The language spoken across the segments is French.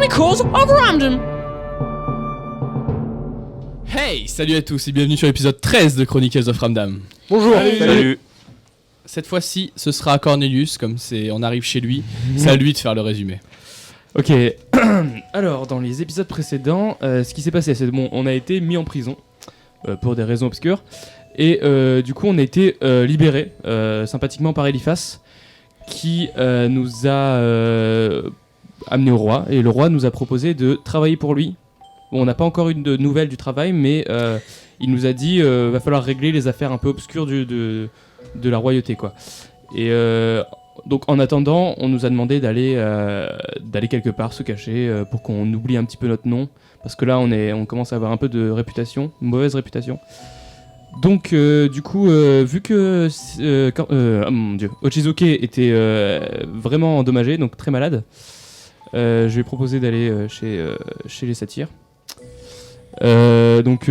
Chronicles of Random. Hey, salut à tous et bienvenue sur l'épisode 13 de Chronicles of Random. Bonjour. Salut. Cette fois-ci, ce sera à Cornelius, comme on arrive chez lui, c'est à lui de faire le résumé. Ok. Alors, dans les épisodes précédents, ce qui s'est passé, c'est bon, on a été mis en prison pour des raisons obscures. Et du coup, on a été libérés sympathiquement par Eliphas, qui nous a amenés au roi. Et le roi nous a proposé de travailler pour lui. Bon, on n'a pas encore eu de nouvelles du travail, mais il nous a dit va falloir régler les affaires un peu obscures de la royauté, quoi. Et donc, en attendant, on nous a demandé d'aller quelque part se cacher pour qu'on oublie un petit peu notre nom, parce que là, on commence à avoir un peu de réputation, une mauvaise réputation. Donc, du coup, vu que oh mon Dieu, Ochizuke était vraiment endommagé, donc très malade, je lui ai proposé d'aller chez les satyres. Donc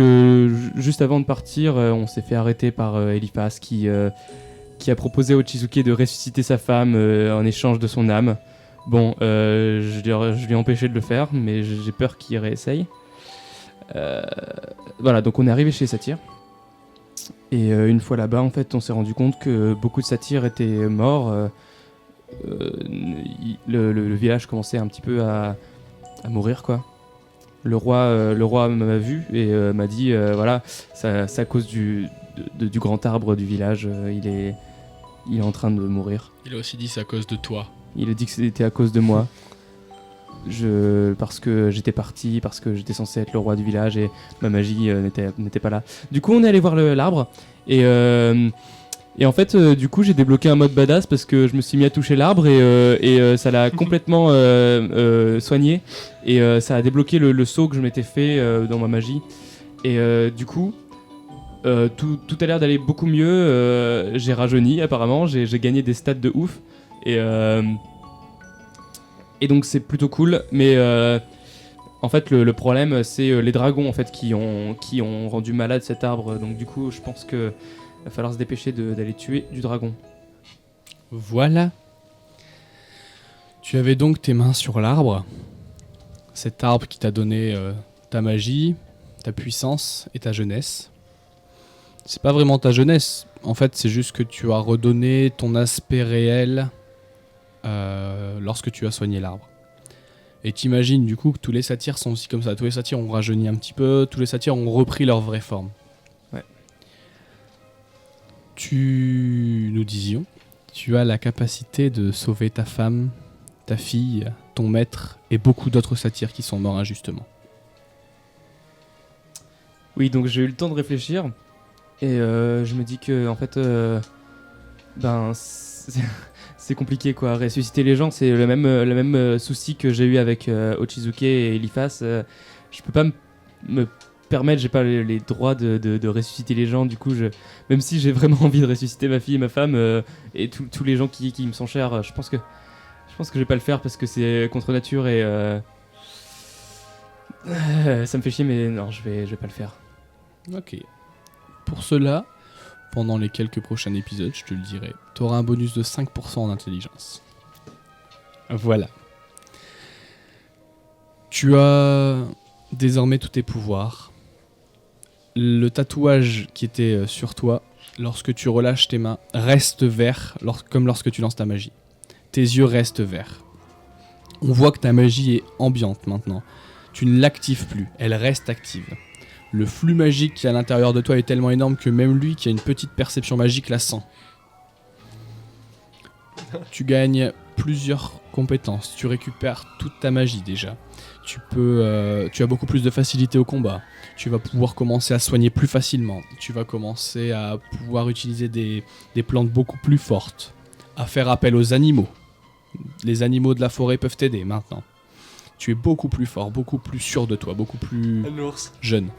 juste avant de partir, on s'est fait arrêter par Eliphas qui a proposé à Ochizuke de ressusciter sa femme en échange de son âme. Bon, je lui ai empêché de le faire, mais j'ai peur qu'il réessaye. Voilà, donc on est arrivé chez les satyres. Et une fois là-bas, en fait, on s'est rendu compte que beaucoup de satyres étaient morts. Le village commençait un petit peu à mourir, quoi. Le roi m'a vu et m'a dit voilà, c'est à cause du grand arbre du village, il est en train de mourir. Il a aussi dit c'est à cause de toi. Il a dit que c'était à cause de moi. Parce que j'étais parti, parce que j'étais censé être le roi du village et ma magie n'était pas là. Du coup, on est allé voir l'arbre et en fait, du coup, j'ai débloqué un mode badass parce que je me suis mis à toucher l'arbre et ça l'a complètement soigné et ça a débloqué le saut que je m'étais fait dans ma magie. Et du coup, tout a l'air d'aller beaucoup mieux. J'ai rajeuni apparemment, j'ai gagné des stats de ouf et donc c'est plutôt cool. Mais en fait, le problème, c'est les dragons en fait qui ont rendu malade cet arbre. Donc du coup, je pense que va falloir se dépêcher d'aller tuer du dragon. Voilà. Tu avais donc tes mains sur l'arbre. Cet arbre qui t'a donné ta magie, ta puissance et ta jeunesse. C'est pas vraiment ta jeunesse. En fait, c'est juste que tu as redonné ton aspect réel lorsque tu as soigné l'arbre. Et t'imagines du coup que tous les satyres sont aussi comme ça. Tous les satyres ont rajeuni un petit peu. Tous les satyres ont repris leur vraie forme. Nous disions, tu as la capacité de sauver ta femme, ta fille, ton maître et beaucoup d'autres satyres qui sont morts injustement. Oui, donc j'ai eu le temps de réfléchir et je me dis que en fait, c'est compliqué quoi. Ressusciter les gens, c'est le même souci que j'ai eu avec Ochizuke et Eliphas. Je peux pas me permettre, j'ai pas les droits de ressusciter les gens. Du coup, même si j'ai vraiment envie de ressusciter ma fille et ma femme et tous les gens qui me sont chers, je pense que je vais pas le faire parce que c'est contre nature et ça me fait chier, mais non, je vais pas le faire. Ok. Pour cela, pendant les quelques prochains épisodes, je te le dirai, tu auras un bonus de 5% en intelligence. Voilà. Tu as désormais tous tes pouvoirs. Le tatouage qui était sur toi, lorsque tu relâches tes mains, reste vert, comme lorsque tu lances ta magie. Tes yeux restent verts. On voit que ta magie est ambiante maintenant. Tu ne l'actives plus, elle reste active. Le flux magique qui est à l'intérieur de toi est tellement énorme que même lui, qui a une petite perception magique, la sent. Tu gagnes plusieurs compétences, tu récupères toute ta magie déjà. Tu as beaucoup plus de facilité au combat. Tu vas pouvoir commencer à soigner plus facilement. Tu vas commencer à pouvoir utiliser des plantes beaucoup plus fortes. À faire appel aux animaux. Les animaux de la forêt peuvent t'aider maintenant. Tu es beaucoup plus fort, beaucoup plus sûr de toi, beaucoup plus jeune.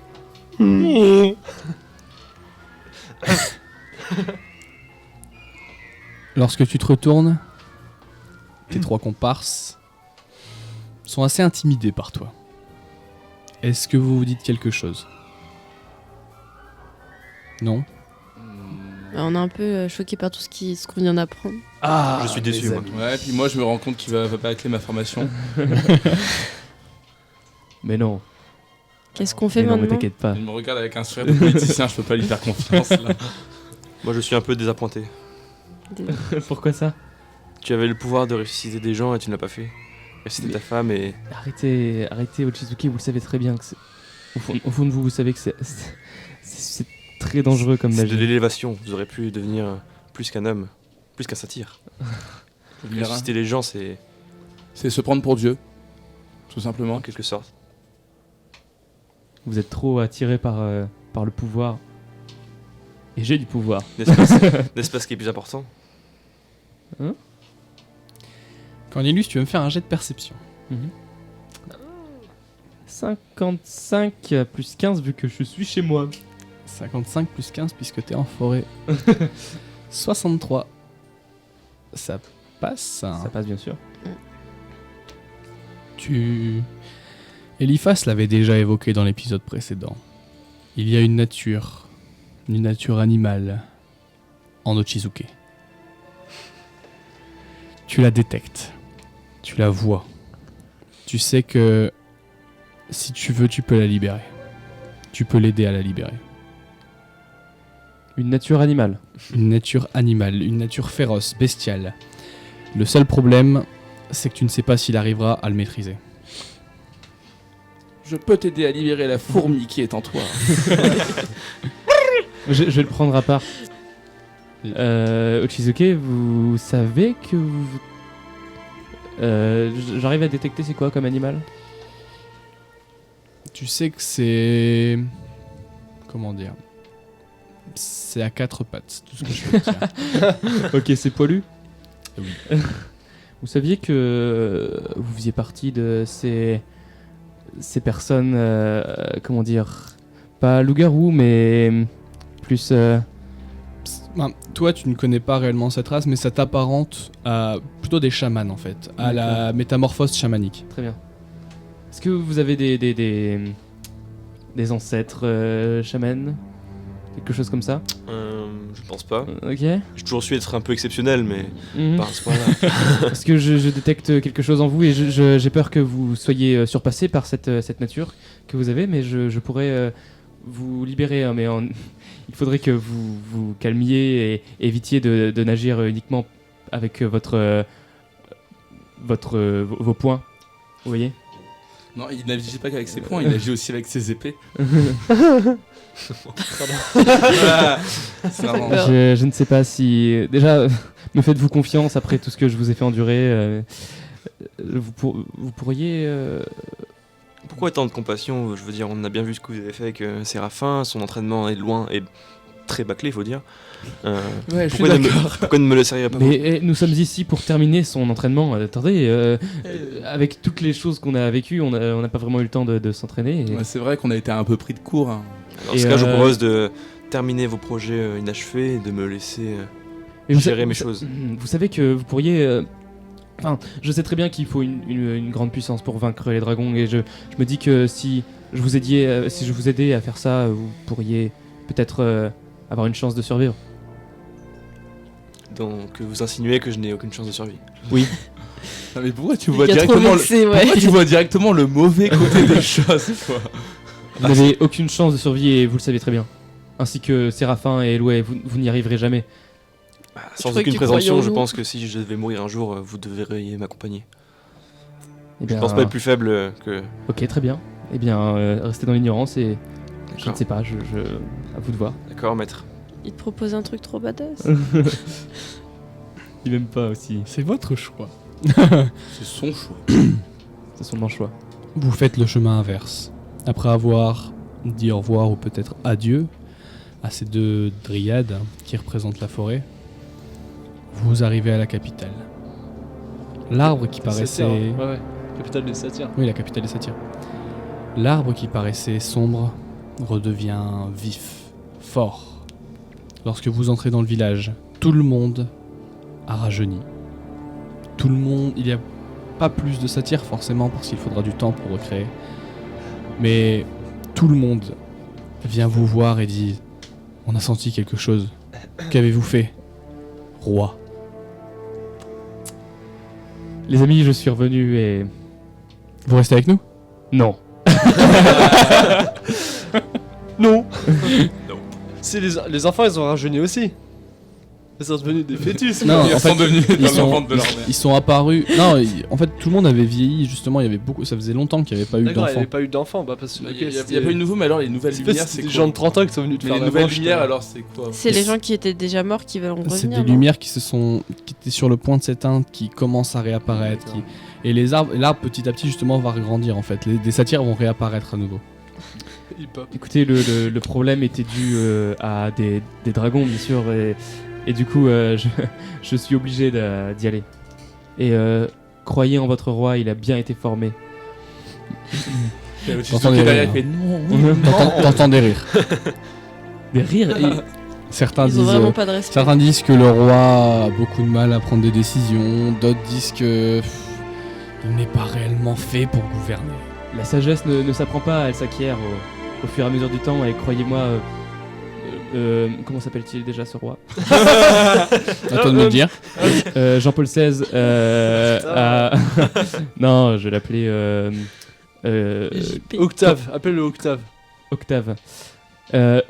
Lorsque tu te retournes, tes trois comparses sont assez intimidés par toi. Est-ce que vous vous dites quelque chose ? Non ? On est un peu choqués par tout ce qu'on vient d'apprendre. Je suis déçu, moi. Ouais, puis moi, je me rends compte qu'il va pas clé ma formation. Mais non. Qu'est-ce qu'on fait Mais non, mais maintenant? t'inquiète pas. Il me regarde avec un sourire de politicien, je peux pas lui faire confiance là. Moi, je suis un peu désappointé. Pourquoi ça? Tu avais le pouvoir de ressusciter des gens et tu ne l'as pas fait. Ressusciter ta femme et... Arrêtez, Ochizuki, vous le savez très bien que c'est... Au fond de vous, vous savez que c'est très dangereux comme C'est de magie. l'élévation. Vous aurez pu devenir plus qu'un homme, plus qu'un satyre. Ressusciter les gens, c'est C'est se prendre pour Dieu, tout simplement. en quelque sorte. Vous êtes trop attiré par le pouvoir. Et j'ai du pouvoir. N'est-ce pas ce qui est plus important? Cornelius, tu veux me faire un jet de perception? 55 plus 15 vu que je suis chez moi. 55 plus 15 puisque t'es en forêt. 63. Ça passe. Ça passe bien sûr. Eliphas l'avait déjà évoqué dans l'épisode précédent. Il y a une nature animale en Ochizuke. Tu la détectes, tu la vois. Tu sais que si tu veux, tu peux la libérer. Tu peux l'aider à la libérer. Une nature animale. Une nature animale, une nature féroce, bestiale. Le seul problème, c'est que tu ne sais pas s'il arrivera à le maîtriser. Je peux t'aider à libérer la fourmi qui est en toi. Je vais le prendre à part. Ochizuke, vous savez que vous... j'arrive à détecter c'est quoi comme animal? Tu sais que c'est... Comment dire? C'est à quatre pattes, tout ce que je peux te dire. Ok, c'est poilu. Oui. Vous saviez que vous faisiez partie de ces personnes, comment dire, pas loup-garou, mais plus... Ben, toi, tu ne connais pas réellement cette race, mais ça t'apparente à plutôt des chamans en fait, à la métamorphose chamanique. Très bien. Est-ce que vous avez des ancêtres chamans? Quelque chose comme ça? Je pense pas. Ok. J'ai toujours su être un peu exceptionnel, mais Mhm. pas à ce point-là. Parce que je détecte quelque chose en vous et j'ai peur que vous soyez surpassé par cette nature que vous avez, mais je pourrais vous libérer, hein, mais il faudrait que vous vous calmiez et évitiez de n'agir uniquement avec vos poings. Vous voyez? Non, il n'agit pas qu'avec ses poings, il agit aussi avec ses épées. C'est marrant. peur. Je ne sais pas si... Déjà, me faites-vous confiance après tout ce que je vous ai fait endurer vous pourriez... Pourquoi tant de compassion? Je veux dire, on a bien vu ce que vous avez fait avec Séraphin, son entraînement est loin et très bâclé, faut dire. Ouais, je suis Pourquoi d'accord. pourquoi ne me laisseriez pas vous? Mais nous sommes ici pour terminer son entraînement. Attendez, avec toutes les choses qu'on a vécues, on n'a pas vraiment eu le temps de s'entraîner. Et... Ouais, c'est vrai qu'on a été un peu pris de court. Hein. Dans ce cas, je vous propose de terminer vos projets inachevés et de me laisser Et vous gérer sa- mes vous sa- choses. Vous savez que vous pourriez... Enfin, je sais très bien qu'il faut une grande puissance pour vaincre les dragons et je me dis que si je vous aidais à faire ça, vous pourriez peut-être avoir une chance de survivre. Donc vous insinuez que je n'ai aucune chance de survie. Non, mais pourquoi tu vois Il a trop directement vexé, ouais. pourquoi tu vois directement le mauvais côté des choses, quoi? Vous n'avez aucune chance de survie et vous le savez très bien. Ainsi que Séraphin et Eloué, vous n'y arriverez jamais. Sans croyais que aucune tu croyais présomption, en je nous. pense que si je devais mourir un jour, vous devriez m'accompagner. Eh Je bien, pense pas être plus faible que... Ok, très bien. Eh bien, restez dans l'ignorance et je ne D'accord. sais pas, à vous de voir. D'accord, maître. Il te propose un truc trop badass. Il m'aime pas aussi. C'est votre choix. C'est son choix. C'est son choix. Vous faites le chemin inverse. Après avoir dit au revoir ou peut-être adieu à ces deux dryades qui représentent la forêt, vous arrivez à la capitale. L'arbre qui paraissait... Ouais. Capitale des satyres. Oui, la capitale des satyres. L'arbre qui paraissait sombre redevient vif, fort. Lorsque vous entrez dans le village, tout le monde a rajeuni. Tout le monde... Il n'y a pas plus de satyres forcément parce qu'il faudra du temps pour recréer. Mais tout le monde vient vous voir et dit « On a senti quelque chose. Qu'avez-vous fait, roi ?» Les amis, je suis revenu et... Vous restez avec nous ? Non. Non. Non. Si les enfants, ils ont rajeuni aussi. Ils sont devenus des fœtus. Non, Ils en sont fait, devenus ils dans sont- le ventre de leur mère. Ils sont apparus. Non, en fait, tout le monde avait vieilli. Justement, il y avait beaucoup. Ça faisait longtemps qu'il n'y avait pas eu D'accord, il n'y d'enfants. avait pas eu d'enfants. Bah, parce que. Il y a pas eu de nouveau, mais alors les nouvelles lumières, c'est des quoi? gens de 30 ans qui sont venus te Mais faire les la nouvelles manche, lumières, toi. alors c'est quoi? C'est les gens qui étaient déjà morts qui vont C'est revenir. des non lumières qui étaient sur le point de s'éteindre, qui commencent à réapparaître. Et l'arbre petit à petit justement va regrandir en fait. Des satyres vont réapparaître à nouveau. Hip-hop. Écoutez, le problème était dû à des dragons, bien sûr, et du coup, je suis obligé d'y aller. Et croyez en votre roi, il a bien été formé. Le T'entends qui des est derrière, rires. il fait non. T'entends des rires. Des rires et... Certains Ils ont disent, vraiment pas de respect. certains disent que le roi a beaucoup de mal à prendre des décisions. D'autres disent que il n'est pas réellement fait pour gouverner. La sagesse ne s'apprend pas, elle s'acquiert au fur et à mesure du temps, et croyez-moi... comment s'appelle-t-il déjà ce roi? À toi de me le dire. Jean-Paul XVI Non, je vais l'appeler JP. Octave, appelle-le Octave. Octave.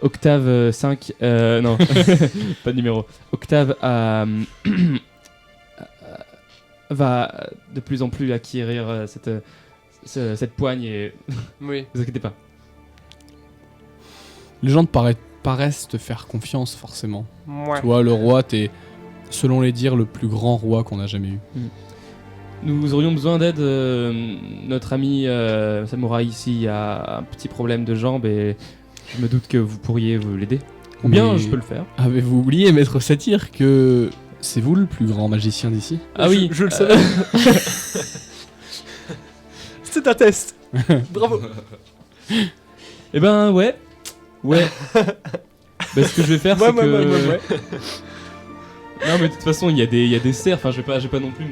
Octave 5, non, pas de numéro. Octave va de plus en plus acquérir cette poigne et Oui. vous inquiétez pas. Les gens paraissent te faire confiance forcément. Ouais. Tu vois, le roi, t'es, selon les dires, le plus grand roi qu'on a jamais eu. Nous aurions besoin d'aide. Notre ami Samouraï ici a un petit problème de jambe et je me doute que vous pourriez vous l'aider. Ou bien Mais je peux le faire. Avez-vous oublié, maître Satyre, que c'est vous le plus grand magicien d'ici? Ah oui, Je le savais. C'est un test. Bravo. Eh ben ouais. Ouais. Bah, ce que je vais faire, c'est que... Ouais. Non mais de toute façon il y a des cerfs, enfin je vais pas non plus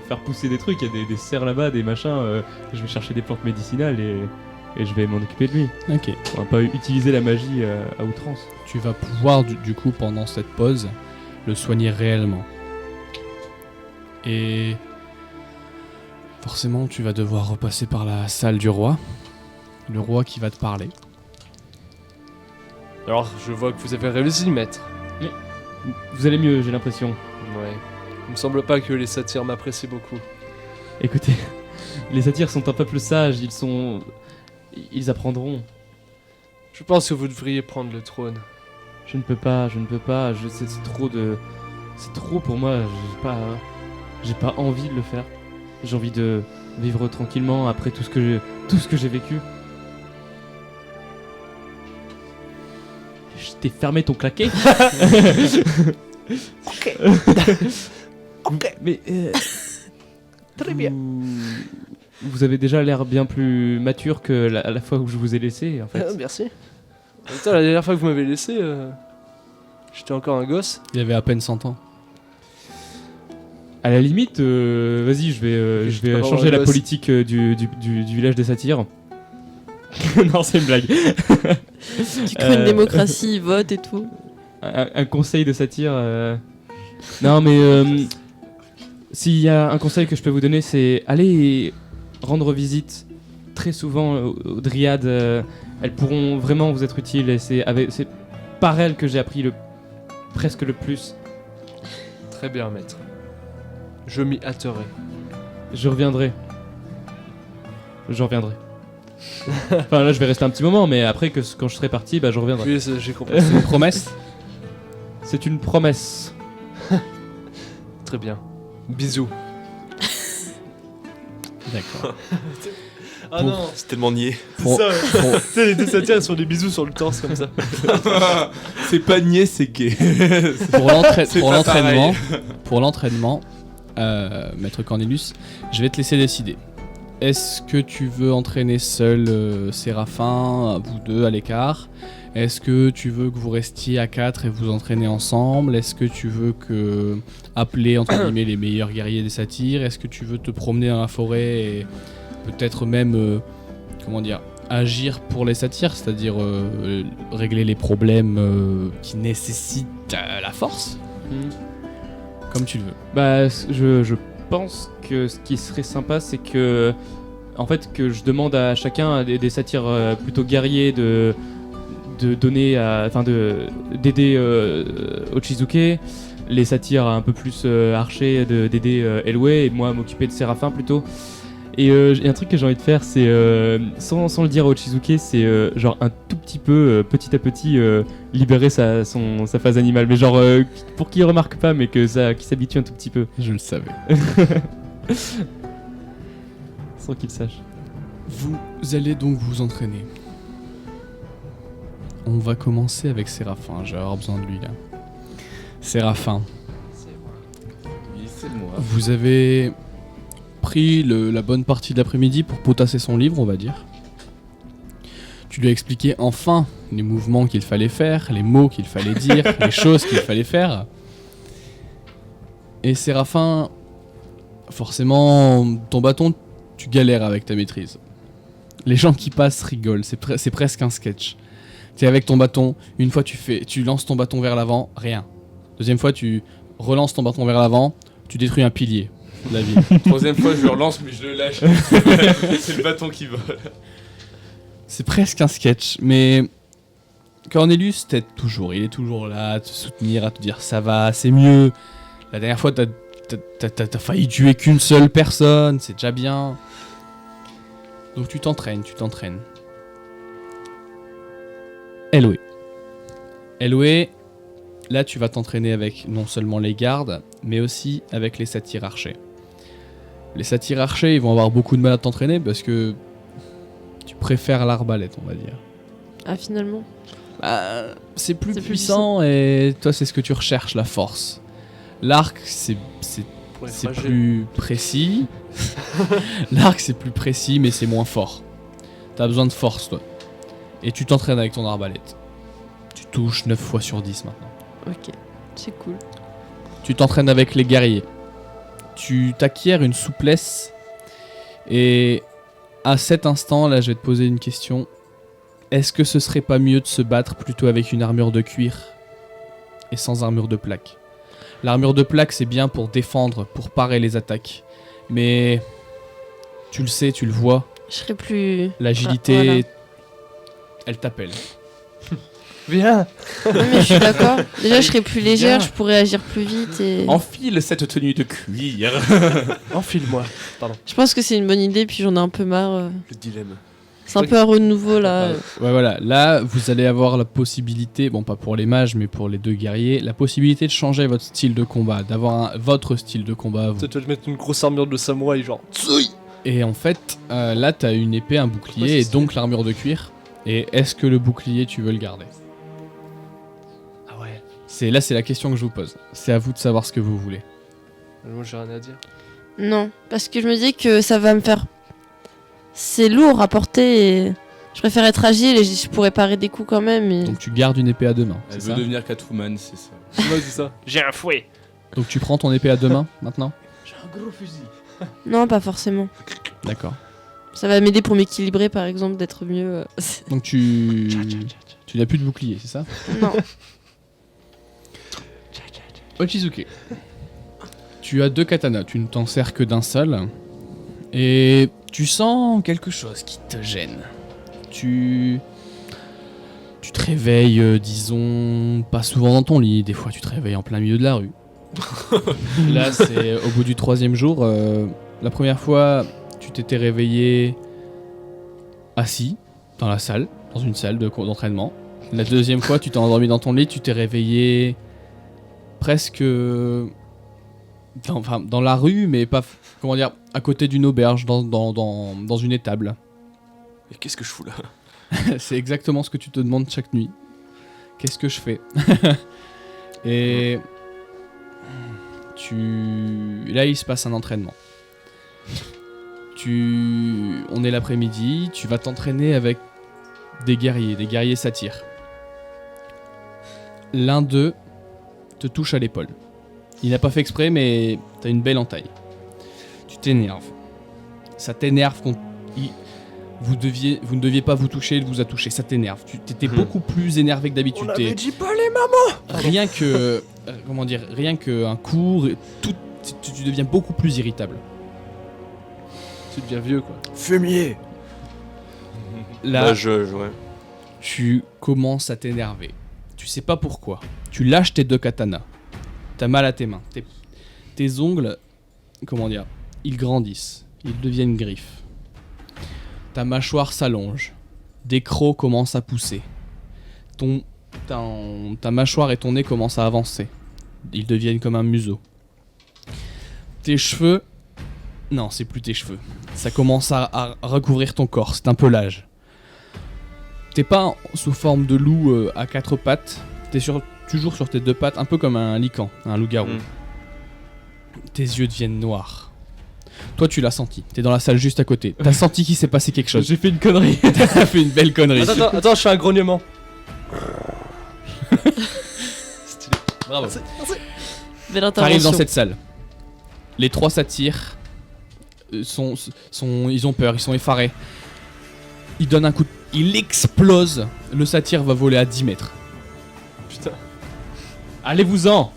faire pousser des trucs, il y a des cerfs là-bas, des machins, je vais chercher des plantes médicinales et je vais m'en occuper de lui. Ok. On va pas utiliser la magie à outrance. Tu vas pouvoir du coup pendant cette pause le soigner réellement. Et forcément tu vas devoir repasser par la salle du roi. Le roi qui va te parler. Alors, je vois que vous avez réussi, maître. Vous allez mieux, j'ai l'impression. Ouais. Il me semble pas que les satyres m'apprécient beaucoup. Écoutez, les satyres sont un peuple sage, ils apprendront. Je pense que vous devriez prendre le trône. Je ne peux pas, c'est trop pour moi, j'ai pas envie de le faire. J'ai envie de vivre tranquillement après tout ce que j'ai vécu. Je t'ai fermé ton claquet. Ok. Mais très bien. Vous avez déjà l'air bien plus mature que la fois où je vous ai laissé en fait. Merci. En même temps, la dernière fois que vous m'avez laissé, j'étais encore un gosse. Il avait à peine 100 ans. À la limite, vas-y, je vais pas vraiment changer un la gosse. politique du village des satyres. Non, c'est une blague. Tu crées une démocratie, ils votent et tout. Un conseil de satire. Non, mais s'il y a un conseil que je peux vous donner, c'est aller rendre visite très souvent aux dryades. Elles pourront vraiment vous être utiles et c'est par elles que j'ai appris presque le plus. Très bien, maître. Je m'y hâterai. Je reviendrai. Enfin là je vais rester un petit moment, mais après quand je serai parti, bah je reviendrai. Oui, j'ai compris. C'est une promesse? C'est une promesse. Très bien. Bisous. D'accord. Ah non, C'est tellement niais. Pour- Tu sais, les deux satyres, ils sont des bisous sur le torse comme ça. C'est pas niais, c'est gay. C'est pour pas l'entraînement, pour l'entraînement, maître Cornelius, je vais te laisser décider. Est-ce que tu veux entraîner seul Séraphin, vous deux à l'écart? Est-ce que tu veux que vous restiez à 4 et vous entraînez ensemble? Est-ce que tu veux appeler entre guillemets les meilleurs guerriers des satyres? Est-ce que tu veux te promener dans la forêt et peut-être même agir pour les satyres, c'est-à-dire régler les problèmes qui nécessitent la force? Comme tu le veux. Bah je pense que ce qui serait sympa, c'est que en fait, que je demande à chacun des satyres plutôt guerriers de donner, d'aider Ochizuke, les satyres un peu plus archers d'aider Elwë, et moi m'occuper de Séraphin plutôt. Et il y a un truc que j'ai envie de faire, c'est sans le dire à Ochizuke, c'est genre un tout petit peu, petit à petit, libérer sa phase animale, mais genre pour qu'il remarque pas, mais qu'il s'habitue un tout petit peu, Je le savais. sans qu'il sache. Vous allez donc vous entraîner. On va commencer avec Séraphin. Je vais avoir besoin de lui là. Séraphin, Oui, c'est moi. vous avez pris la bonne partie de l'après-midi pour potasser son livre, on va dire. Tu lui as expliqué enfin les mouvements qu'il fallait faire, les mots qu'il fallait dire, les choses qu'il fallait faire. Et Séraphin, forcément, ton bâton, tu galères avec ta maîtrise. Les gens qui passent rigolent, c'est presque un sketch. T'es avec ton bâton, une fois tu lances ton bâton vers l'avant, rien. Deuxième fois, tu relances ton bâton vers l'avant, tu détruis un pilier de la ville. Troisième fois, je le relance, mais je le lâche. C'est le bâton qui vole. C'est presque un sketch, mais Cornelius t'aide toujours. Il est toujours là à te soutenir, à te dire ça va, c'est mieux. La dernière fois, t'as failli tuer qu'une seule personne, c'est déjà bien. Donc tu t'entraînes. Elwë, là tu vas t'entraîner avec non seulement les gardes, mais aussi avec les satyres archers. Les satyres archers, ils vont avoir beaucoup de mal à t'entraîner parce que tu préfères l'arbalète, on va dire. Ah, finalement. C'est plus C'est plus puissant et toi c'est ce que tu recherches, la force. L'arc c'est Pour les c'est fragiles. plus précis. L'arc c'est plus précis mais c'est moins fort. T'as besoin de force toi. Et tu t'entraînes avec ton arbalète. Tu touches 9 fois sur 10 maintenant. Ok, c'est cool. Tu t'entraînes avec les guerriers. Tu t'acquiers une souplesse. Et à cet instant, là, je vais te poser une question. Est-ce que ce serait pas mieux de se battre plutôt avec une armure de cuir et sans armure de plaque? L'armure de plaque, c'est bien pour défendre, pour parer les attaques. Mais tu le sais, tu le vois, Je serais plus. l'agilité, Ah, voilà. elle t'appelle. Viens. Non, mais je suis d'accord. Déjà, je serais plus légère, Bien. je pourrais agir plus vite et. Enfile cette tenue de cuir. Enfile-moi. Je pense que c'est une bonne idée, puis j'en ai un peu marre. Le dilemme. C'est un peu un renouveau là. Ouais, voilà. Là, vous allez avoir la possibilité, bon, pas pour les mages, mais pour les deux guerriers, la possibilité de changer votre style de combat, d'avoir votre style de combat à vous. Tu vas te mettre une grosse armure de samouraï, genre. Et en fait, là, t'as une épée, un bouclier, Ouais, c'est et stylé. donc l'armure de cuir. Et est-ce que le bouclier, tu veux le garder? Ah ouais. C'est la question que je vous pose. C'est à vous de savoir ce que vous voulez. Moi, j'ai rien à dire. Non, parce que je me dis que ça va me faire. C'est lourd à porter et. Je préfère être agile et je pourrais parer des coups quand même. Et... Donc tu gardes une épée à deux mains, Elle c'est veut ça? devenir Catwoman, c'est ça. Moi, c'est ça. J'ai un fouet. Donc tu prends ton épée à deux mains maintenant? J'ai un gros fusil. Non, pas forcément. D'accord. Ça va m'aider pour m'équilibrer par exemple, d'être mieux. Donc tu n'as plus de bouclier, c'est ça? Non. Ochizuke. Tu as deux katanas, tu ne t'en sers que d'un seul. Et tu sens quelque chose qui te gêne. Tu te réveilles, disons, pas souvent dans ton lit. Des fois, tu te réveilles en plein milieu de la rue. Là, c'est au bout du 3e jour. La première fois, tu t'étais réveillé assis dans la salle, dans une salle d'entraînement. La deuxième fois, tu t'es endormi dans ton lit, tu t'es réveillé presque dans la rue, mais pas, comment dire, à côté d'une auberge, dans une étable. Et qu'est-ce que je fous là? C'est exactement ce que tu te demandes chaque nuit. Qu'est-ce que je fais? Et là, il se passe un entraînement. On est l'après-midi, tu vas t'entraîner avec des guerriers satyres. L'un d'eux te touche à l'épaule. Il n'a pas fait exprès, mais t'as une belle entaille. Tu t'énerves. Ça t'énerve vous ne deviez pas vous toucher, il vous a touché. Ça t'énerve. Tu t'étais beaucoup plus énervé que d'habitude. On avait dit pas les mamans. Rien que rien que un cours, tu deviens beaucoup plus irritable. Tu deviens vieux, quoi. Fumier. Là, Bah, ouais. tu commences à t'énerver. Tu sais pas pourquoi. Tu lâches tes 2 katanas. T'as mal à tes mains. Tes ongles, comment dire, ils grandissent. Ils deviennent griffes. Ta mâchoire s'allonge. Des crocs commencent à pousser. Ta mâchoire et ton nez commencent à avancer. Ils deviennent comme un museau. Tes cheveux... Non, c'est plus tes cheveux. Ça commence à recouvrir ton corps. C'est un peu l'âge. T'es pas sous forme de loup à 4 pattes. T'es toujours sur tes 2 pattes, un peu comme un lican, un loup-garou. Tes yeux deviennent noirs. Toi, tu l'as senti. T'es dans la salle juste à côté. T'as senti qu'il s'est passé quelque chose. J'ai fait une connerie. T'as fait une belle connerie. Attends, je fais un grognement. Stylé. Bravo. Belle intervention. T'arrives dans cette salle. Les 3 satyres ils ont peur, ils sont effarés. Ils donnent un coup. Il explose. Le satyre va voler à 10 mètres. Putain. Allez-vous-en.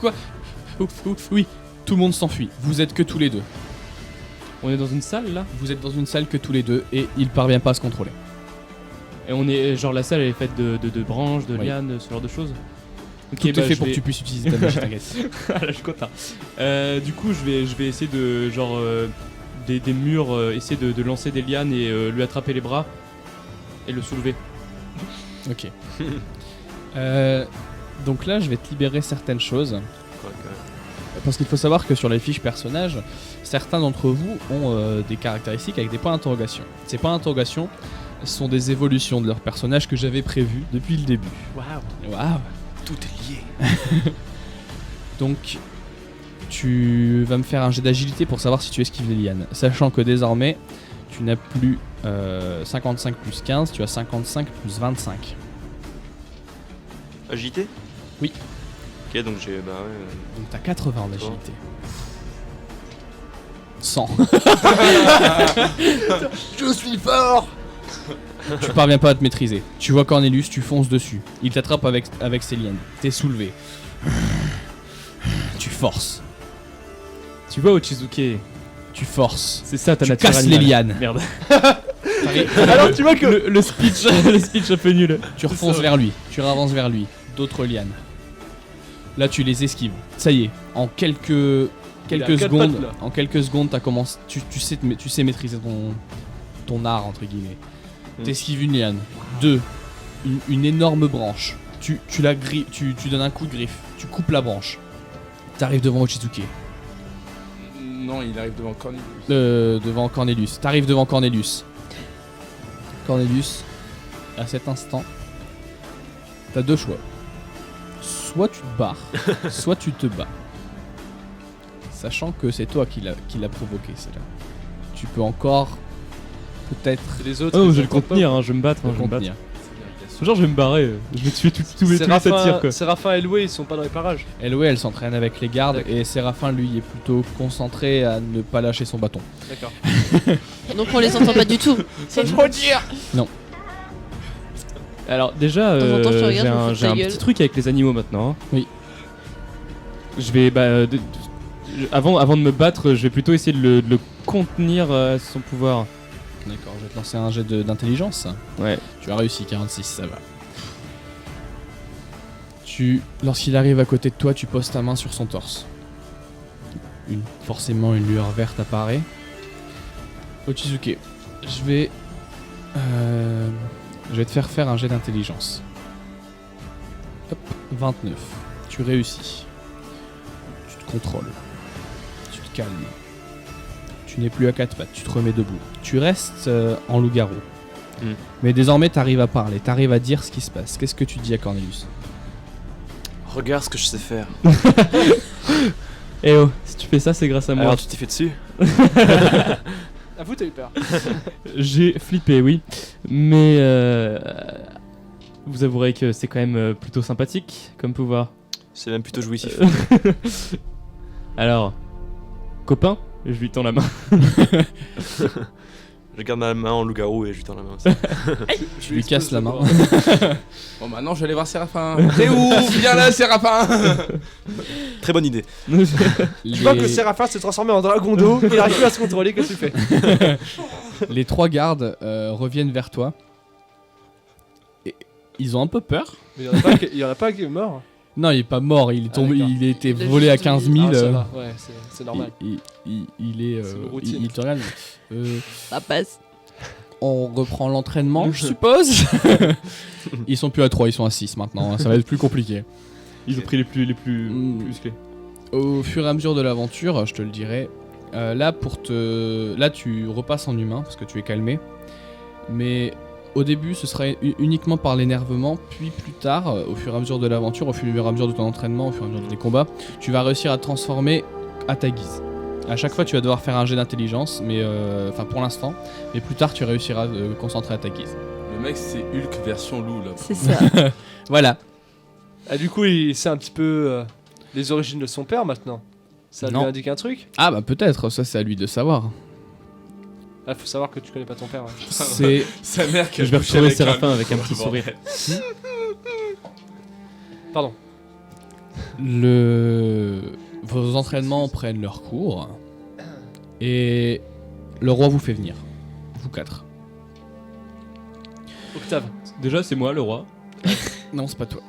Quoi? Oui. Tout le monde s'enfuit. Vous êtes que tous les deux. On est dans une salle là Vous êtes dans une salle que tous les deux et il parvient pas à se contrôler. et on est genre la salle elle est faite de branches, de Oui. lianes, ce genre de choses. Ok, Tout est fait je pour vais- que tu puisses utiliser ta magie, t'inquiète. Ah, là, je suis content. Du coup, je vais essayer de genre des murs, essayer de lancer des lianes et lui attraper les bras et le soulever. Ok. Donc là, je vais te libérer certaines choses. Parce qu'il faut savoir que sur les fiches personnages, certains d'entre vous ont des caractéristiques avec des points d'interrogation. Ces points d'interrogation sont des évolutions de leur personnage que j'avais prévues depuis le début. Waouh. Waouh. Tout est lié. Donc, tu vas me faire un jet d'agilité pour savoir si tu esquives les lianes. Sachant que désormais, tu n'as plus 55 plus 15, tu as 55 plus 25. Agité? Oui. Ok, donc j'ai. Bah ouais. Donc t'as 80 en agilité. 100. Je suis fort! Tu parviens pas à te maîtriser. Tu vois Cornelius, tu fonces dessus. Il t'attrape avec ses lianes. T'es soulevé. Tu forces. Tu vois Ochizuke, Tu forces. c'est ça ta Tu nature casses les animale. lianes. Merde. Alors tu vois que. Le speech, le speech un peu nul. Tu refonces vers lui. Tu avances vers lui. D'autres lianes. Là, tu les esquives. Ça y est. En quelques Il a quatre secondes, pattes, là. en quelques secondes, t'as commencé. Tu sais maîtriser ton art entre guillemets. T'esquives une liane. 2. Une énorme branche. Tu la tu donnes un coup de griffe. Tu coupes la branche. T'arrives devant Ochizuke. Non, il arrive devant Cornelius. Devant Cornelius. T'arrives devant Cornelius. Cornelius, à cet instant, t'as 2 choix. Soit tu te barres, soit tu te bats. Sachant que c'est toi qui l'a provoqué, celle-là. Tu peux encore peut-être Les autres. Oh, ils je vais le en comptent pas. contenir, hein, je vais me battre. le je vais me battre. contenir. Genre, je vais me barrer. Je vais tuer tous les tirs quoi. Séraphin et Loué, ils sont pas dans les parages. Eloé, elle s'entraîne avec les gardes D'accord. et Séraphin, lui, est plutôt concentré à ne pas lâcher son bâton. D'accord. Donc on les entend pas du tout. Ça veut dire. Alors déjà, De temps en temps, je te regarde, je me fous de j'ai ta un gueule. petit truc avec les animaux maintenant. hein. Oui. Je vais, avant de me battre, je vais plutôt essayer de le contenir à son pouvoir. D'accord, je vais te lancer un jet d'intelligence. Ouais. Tu as réussi, 46, ça va. Lorsqu'il arrive à côté de toi, tu poses ta main sur son torse. Forcément, une lueur verte apparaît. Ochizuke, je vais te faire un jet d'intelligence. Hop, 29. Tu réussis. Tu te contrôles. Tu te calmes. Tu n'es plus à 4 pattes, tu te remets debout. Tu restes en loup-garou. Mais désormais, t'arrives à parler, t'arrives à dire ce qui se passe. Qu'est-ce que tu dis à Cornelius? Regarde ce que je sais faire. Eh oh, si tu fais ça, c'est grâce à moi. Alors tu t'es fait dessus? Avoue, t'as eu peur. J'ai flippé, oui. Mais vous avouerez que c'est quand même plutôt sympathique comme pouvoir. C'est même plutôt jouissif. Alors, copain, je lui tends la main. Je garde ma main en loup-garou et je lui tends la main aussi. Tu lui casses la main. Bon, maintenant, je vais aller voir Séraphin. T'es où? Viens là, Séraphin. Très bonne idée. Tu vois que le Séraphin s'est transformé en dragon d'eau, il arrive plus à se contrôler, qu'est-ce que tu fais? Les 3 gardes reviennent vers toi. Et ils ont un peu peur. Mais il y en a pas qui est mort. Non, il est pas mort, il est tombé, d'accord. il a été Il a volé à juste 15 oublié. 000. Ah, ça va, ouais, c'est normal. Il est. C'est une routine. Il te regarde. Ça passe. On reprend l'entraînement, je suppose. Ils sont plus à 3, ils sont à 6 maintenant. Ça va être plus compliqué. Ils ont pris les plus musclés. Au fur et à mesure de l'aventure, je te le dirai. Là, tu repasses en humain parce que tu es calmé. Mais au début, ce sera uniquement par l'énervement. Puis plus tard, au fur et à mesure de l'aventure, au fur et à mesure de ton entraînement, au fur et à mesure des combats, tu vas réussir à te transformer à ta guise. À chaque fois, tu vas devoir faire un jet d'intelligence, mais enfin pour l'instant. Mais plus tard, tu réussiras à te concentrer à ta guise. Le mec, c'est Hulk version loup là. C'est ça. Voilà. Ah, du coup, il sait un petit peu les origines de son père maintenant. Ça Non. lui indique un truc? Ah bah peut-être, ça c'est à lui de savoir. Ah, faut savoir que tu connais pas ton père. Ouais. C'est Sa mère qui a Je vais couché retrouver avec Séraphin loup. avec un petit sourire. Pardon. Vos entraînements prennent leur cours et le roi vous fait venir, vous 4. Octave. Déjà, c'est moi le roi. Non, c'est pas toi.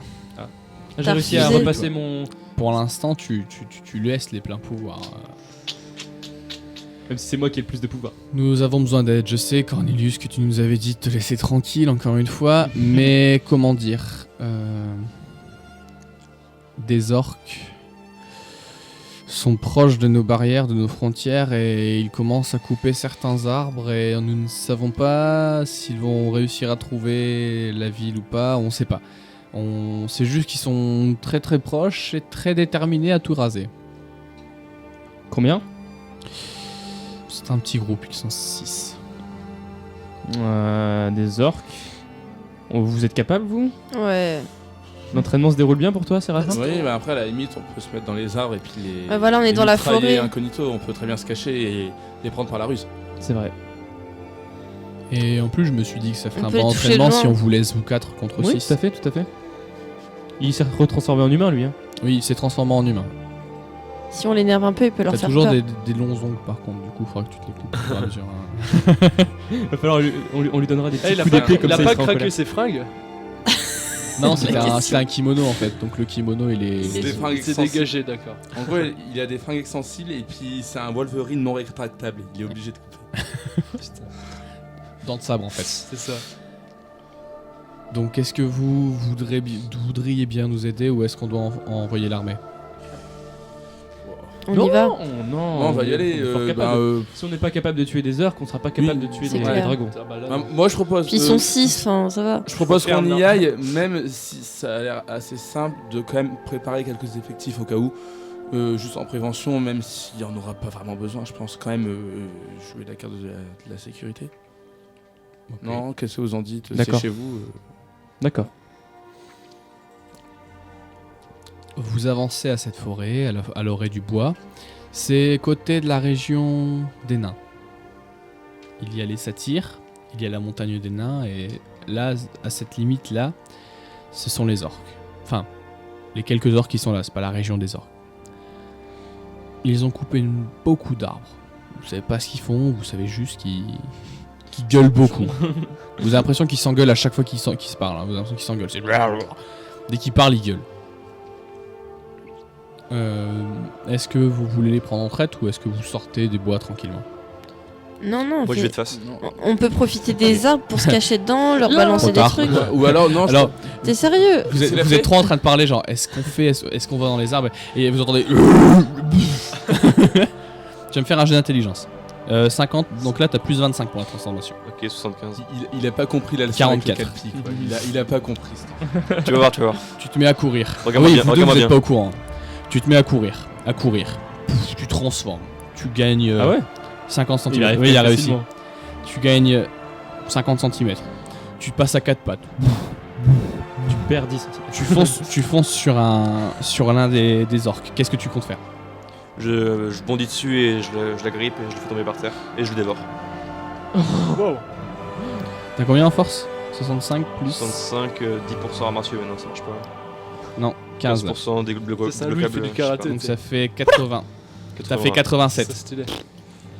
J'ai T'as réussi à refusé. repasser mon. Pour l'instant, tu laisses les pleins pouvoirs. Même si c'est moi qui ai le plus de pouvoir. Nous avons besoin d'aide. Je sais, Cornelius, que tu nous avais dit de te laisser tranquille encore une fois, mais comment dire des orques sont proches de nos barrières, de nos frontières, et ils commencent à couper certains arbres, et nous ne savons pas s'ils vont réussir à trouver la ville ou pas, on sait pas. On sait juste qu'ils sont très très proches et très déterminés à tout raser. Combien? C'est un petit groupe, ils sont 6. Des orques. Vous êtes capable, vous? Ouais. L'entraînement se déroule bien pour toi, Séraphin? Oui, mais après, à la limite, on peut se mettre dans les arbres et puis les. Ouais, voilà, on est les dans la mitrailler forêt. incognito, on peut très bien se cacher et les prendre par la ruse. C'est vrai. Et en plus, je me suis dit que ça ferait On un peut bon les toucher entraînement loin. si on vous laisse vous 4 contre Oui, 6. tout à fait, tout à fait. Il s'est retransformé en humain, lui. Hein. Oui, il s'est transformé en humain. Si on l'énerve un peu, il peut leur T'as faire toujours peur. des longs ongles par contre, du coup, il faudra que tu te les coupes. au fur et à mesure, hein. Va falloir on lui donnera des Eh, petits il a coups pas, d'épée comme il a ça. pas il sera en craqué colère. ses fringues. Non, c'était La un, question. c'était un kimono en fait, donc le kimono il est. C'est des fringues Il s'est extensibles. dégagé, d'accord. En gros, il a des fringues extensibles et puis c'est un Wolverine non rétractable. Il est obligé de couper. Putain, Dents de sabre en fait. c'est ça. Donc est-ce que vous voudriez bien nous aider ou est-ce qu'on doit envoyer l'armée? On y va. Non, Non, on va y aller. est fort capable. Si on n'est pas capable de tuer des orques, on sera pas capable Oui, de tuer c'est des clair. dragons. Ah, bah là, Bah, moi, je propose. Puis ils sont 6, enfin ça va. Je propose Faut faire qu'on y un aille, même si ça a l'air assez simple, de quand même préparer quelques effectifs au cas où. Juste en prévention, même s'il n'y en aura pas vraiment besoin, je pense quand même jouer la carte de la sécurité. Ok. Non, qu'est-ce que vous en dites? C'est D'accord. chez vous. D'accord. Vous avancez à cette forêt, à l'orée du bois. C'est côté de la région des nains. Il y a les satyres, il y a la montagne des nains, et là, à cette limite-là, ce sont les orques. Enfin, les quelques orques qui sont là, c'est pas la région des orques. Ils ont coupé beaucoup d'arbres. Vous savez pas ce qu'ils font, vous savez juste qu'ils gueulent beaucoup. Vous avez l'impression qu'ils s'engueulent à chaque fois qu'ils se parlent. Hein. Vous avez l'impression qu'ils s'engueulent. Dès qu'ils parlent, ils gueulent. Est-ce que vous voulez les prendre en traite ou est-ce que vous sortez des bois tranquillement? Non, non, Moi, je vais de face. on peut profiter des arbres pour se cacher dedans, leur Trop balancer des tard. trucs. Ou alors, non, je Alors, T'es sérieux? vous C'est êtes, la vous fête. êtes trop en train de parler, genre, est-ce qu'on va dans les arbres et vous entendez. Tu vas me faire un jet d'intelligence. 50, donc là t'as plus 25 pour la transformation. Ok, 75. il a pas compris la leçon avec le 44. calpi, quoi. Il a pas compris. Tu vas voir, tu vas voir. Tu te mets à courir. Regarde-moi oui, bien, vous deux regarde-moi vous êtes bien. pas au courant. Tu te mets à courir. Pouf, tu transformes. Tu gagnes Ah ouais? 50 cm. Il arrive Oui, il a très réussi. facilement. Tu gagnes 50 cm. Tu passes à 4 pattes. Tu perds 10 cm. Tu fonces sur l'un des orques. Qu'est-ce que tu comptes faire? Je bondis dessus et je la grippe et je le fais tomber par terre et je le dévore. Wow. T'as combien en force 65 plus 65, 10% arts martiaux, non, ça marche pas. Non, 15. 15% des C'est lui, il fait du karaté. Donc ça fait 80. T'as fait 87. C'est stylé.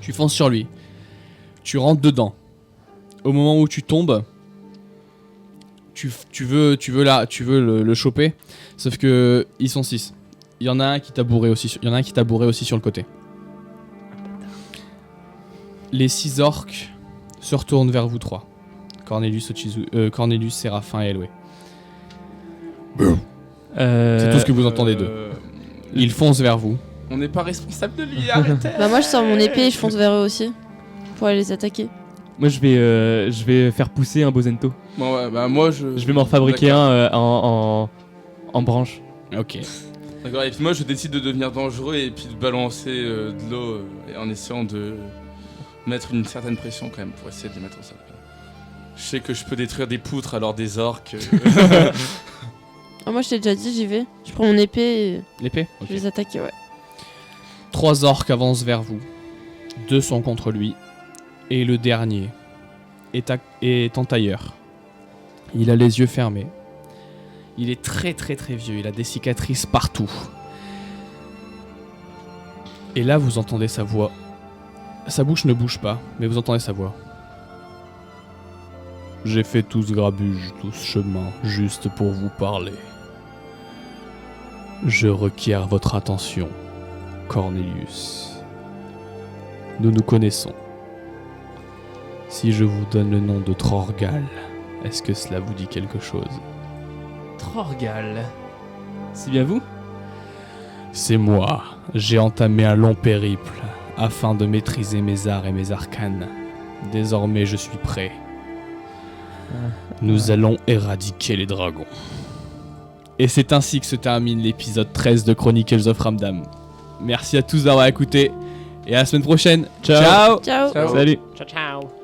Tu fonces sur lui. Tu rentres dedans. Au moment où tu tombes, tu veux le choper. Sauf que ils sont 6. Il y en a un qui t'a bourré aussi. Il y en a un qui t'a bourré aussi sur le côté. Les 6 orques se retournent vers vous 3. Cornelius, Séraphin et Eloé. C'est tout ce que vous entendez d'eux. Ils foncent vers vous. On n'est pas responsable de lui, arrêtez. Bah moi je sors mon épée et je fonce vers eux aussi. Pour aller les attaquer. Moi, je vais faire pousser un Bozento. Bon, ouais, bah moi je. Je vais m'en fabriquer D'accord. un en branche. Ok. D'accord, et puis moi je décide de devenir dangereux et puis de balancer de l'eau en essayant de mettre une certaine pression quand même pour essayer de les mettre au sol. Je sais que je peux détruire des poutres alors des orques. Ah, moi je t'ai déjà dit, j'y vais. Je prends mon épée et L'épée. je Ok. vais les attaquer, ouais. 3 orques avancent vers vous. 2 sont contre lui. Et le dernier est en tailleur. Il a les yeux fermés. Il est très très très vieux. Il a des cicatrices partout. Et là, vous entendez sa voix. Sa bouche ne bouge pas, mais vous entendez sa voix. J'ai fait tout ce grabuge, tout ce chemin, juste pour vous parler. Je requiers votre attention, Cornelius. Nous nous connaissons. Si je vous donne le nom de Trorgal, est-ce que cela vous dit quelque chose? Trorgal. C'est bien vous? C'est moi. J'ai entamé un long périple afin de maîtriser mes arts et mes arcanes. Désormais, je suis prêt. Nous allons éradiquer les dragons. Et c'est ainsi que se termine l'épisode 13 de Chronicles of Ramdam. Merci à tous d'avoir écouté et à la semaine prochaine. Ciao. Ciao. Salut. Ciao, ciao.